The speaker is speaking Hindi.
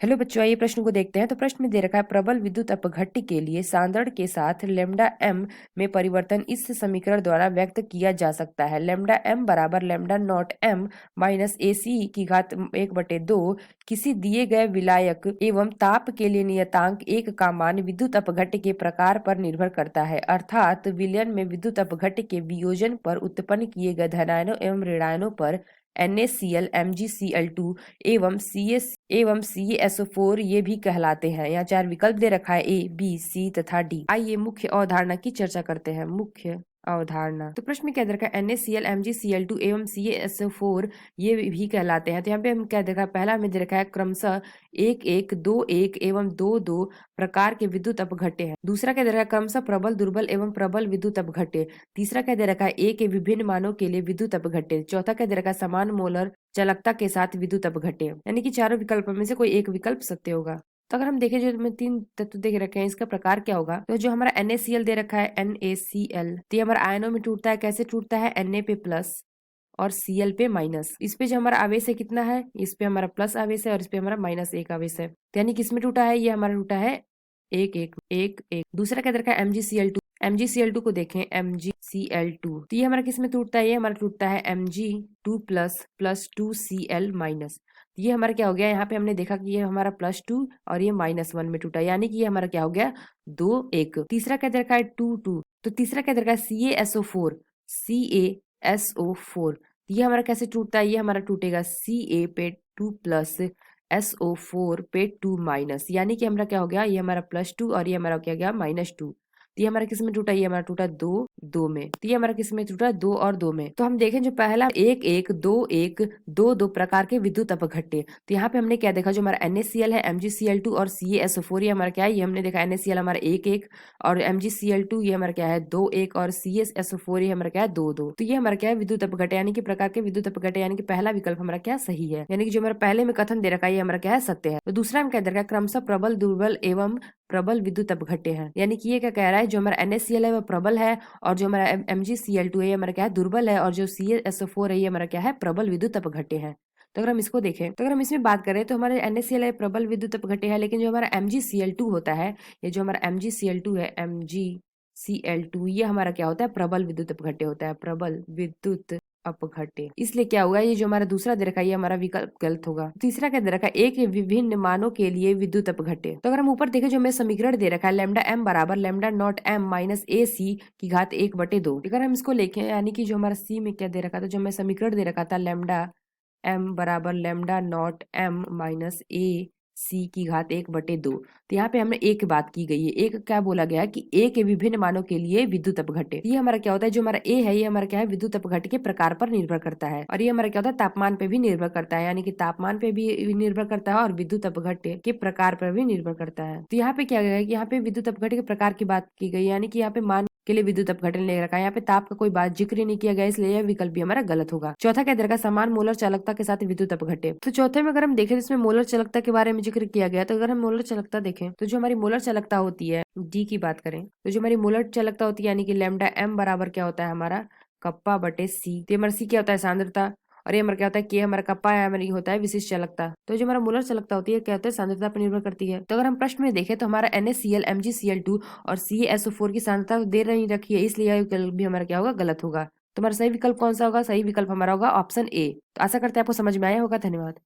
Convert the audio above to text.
हेलो बच्चों, आइए प्रश्न को देखते हैं। तो प्रश्न में दे रखा है प्रबल विद्युत अपघट्य के लिए सांद्रण के साथ लेमडा एम में परिवर्तन इस समीकरण द्वारा व्यक्त किया जा सकता है। लेमडा एम बराबर लेमडा नॉट एम माइनस ए सी की घात 1/2 किसी दिए गए विलायक एवं ताप के लिए नियतांक 1 का मान विद्युत अपघट्य के प्रकार पर निर्भर करता है। अर्थात विलयन में विद्युत अपघट्य के वियोजन पर उत्पन्न किए गए धनायनों एवं ऋणायनों पर NaCl, MgCl2 एवं CaSO4 ये भी कहलाते हैं। यहाँ 4 विकल्प दे रखा है A, B, C तथा D। आइए मुख्य अवधारणा की चर्चा करते हैं। मुख्य अवधारणा, तो प्रश्न में क्या दे रखा है NaCl, MgCl2 एवं CaSO4 ये भी कहलाते हैं। तो यहाँ पे हम क्या देखा है, पहला हमें दे रखा है क्रमशः 1, 1, 2, 1 एवं 2, 2 प्रकार के विद्युत अपघट्य हैं। दूसरा क्या दे रखा है क्रमशः प्रबल, दुर्बल एवं प्रबल विद्युत अपघट्य। तीसरा क्या दे रखा है A के विभिन्न मानों के लिए विद्युत अपघट्य। चौथा क्या दे रखा है समान मोलर चालकता के साथ विद्युत अपघट्य। यानी कि चारों विकल्पों में से कोई एक विकल्प सत्य होगा। तो अगर हम देखें जो में 3 तत्व देख रखे हैं, इसका प्रकार क्या होगा। तो जो हमारा NaCl दे रखा है NaCl, तो ये हमारा आयनों में टूटता है। कैसे टूटता है, Na पे प्लस और Cl पे माइनस। इस पे जो हमारा आवेश है कितना है, इस पे हमारा प्लस आवेश है और इस पे हमारा -1 आवेश है। तो यानी किसमें टूटा है, ये हमारा टूटा है 1, 1, 1, 1। दूसरा क्या दे रखा है MgCl2। MgCl2 को देखें, MgCl2 तो ये हमारा किस में टूटता है, ये हमारा टूटता है Mg2 plus plus 2Cl minus. ये हमारा क्या हो गया, यहाँ पे हमने देखा कि ये हमारा +2 और ये -1 में टूटा, यानी कि ये हमारा क्या हो गया 2, 1। तीसरा क्या दे रखा है 2, 2। तो तीसरा क्या दे रखा है CaSO4, CaSO4 ये हमारा कैसे टूटता है, ये हमारा टूटेगा Ca पे 2 प्लस SO4 पे 2 माइनस, यानी कि हमारा क्या हो गया, ये हमारा +2 और ये हमारा क्या गया -2। तो ये हमारा किस में टूटा, ये हमारा टूटा 2, 2 में। तो ये हमारा किस में टूटा 2 और 2 में। तो हम देखें जो पहला 1, 1, 2, 1, 2, 2 प्रकार के विद्युत अपघट्य। तो यहाँ पे हमने क्या देखा, जो हमारा NaCl है, MgCl2 और CaSO4 ये हमारा क्या है, ये हमने देखा NaCl हमारा 1, 1 और MgCl2 ये हमारा क्या है 2, 1 और CaSO4 ये हमारा क्या है 2, 2। तो ये हमारा क्या है विद्युत अपघट्य, यानी कि प्रकार के विद्युत अपघट्य, यानी कि पहला विकल्प हमारा क्या सही है। यानी कि जो हमारा पहले में कथन दे रखा है ये हमारा क्या है सत्य है। तो दूसरा हम क्या दे रखा है क्रमशः प्रबल, दुर्बल एवं प्रबल विद्युत अपघट्य है। यानी कि ये क्या कह रहा है, जो हमारा NaCl है वो प्रबल है और जो हमारा MgCl2 है ये हमारा क्या है दुर्बल है और जो CaSO4 है ये हमारा क्या है प्रबल विद्युत अपघट्य है। तो अगर हम इसको देखें, तो अगर हम इसमें बात करें तो हमारे NaCl है प्रबल विद्युत अपघट्य है, लेकिन जो हमारा MgCl2 होता है, ये जो हमारा MgCl2 है, MgCl2 ये हमारा क्या होता है प्रबल विद्युत अपघट्य होता है, प्रबल विद्युत अपघट्य। इसलिए क्या होगा, ये जो हमारा दूसरा दे रखा है ये हमारा विकल्प गलत होगा। तीसरा क्या दे रखा है एक विभिन्न मानों के लिए विद्युत अपघट्य। तो अगर हम ऊपर देखें जो हमें समीकरण दे रखा है लेमडा एम बराबर लेमडा नॉट एम माइनस ए सी की घात 1/2। अगर हम इसको लिखें, यानी कि जो हमारा सी में क्या दे रखा था, जो हमें समीकरण दे रखा था लेमडा एम बराबर लेमडा नॉट एम माइनस ए सी की घात 1/2। तो यहाँ पे हमने एक बात की गई है, एक क्या बोला गया है कि ए के विभिन्न मानों के लिए विद्युत अपघट्य। ये हमारा क्या होता है, जो हमारा ए है ये हमारा क्या है विद्युत अपघट्य के प्रकार पर निर्भर करता है और ये हमारा क्या होता है तापमान पे भी निर्भर करता है, यानी कि तापमान पे भी निर्भर करता है और विद्युत अपघट्य के प्रकार पर भी निर्भर करता है। तो यहाँ पे क्या गया है कि यहाँ पे विद्युत अपघट्य के प्रकार की बात की गई, यानी कि यहाँ पे मान के लिए विद्युत अपघटन ले रखा है, यहाँ पे ताप का कोई बात जिक्र नहीं किया गया, इसलिए यह विकल्प भी हमारा गलत होगा। चौथा क्या दे रखा है समान मोलर चालकता के साथ विद्युत अपघट्य। तो चौथे में अगर हम देखें तो इसमें मोलर चालकता के बारे में जिक्र किया गया। तो अगर हम मोलर चालकता देखें तो जो हमारी मोलर चालकता होती है डी की बात करें, तो जो हमारी मोलर चालकता होती है यानी कि लेमडा एम बराबर क्या होता है हमारा कप्पा बटे सी। तो हमारा सी क्या होता है सांद्रता और ये हमारा क्या होता है के हमारा कप्पा है हमारी होता है विशिष्ट चालकता। तो जो हमारा मोलर चालकता होती है क्या होता है सांद्रता पर निर्भर करती है। तो अगर हम प्रश्न में देखें तो हमारा NaCl, MgCl2 और CaSO4 की सांद्रता दे नहीं रखी है, इसलिए यह विकल्प भी हमारा क्या होगा गलत होगा। तो हमारा सही विकल्प कौन सा होगा, सही विकल्प हमारा होगा ऑप्शन ए। तो आशा करते हैं आपको समझ में आया होगा। धन्यवाद।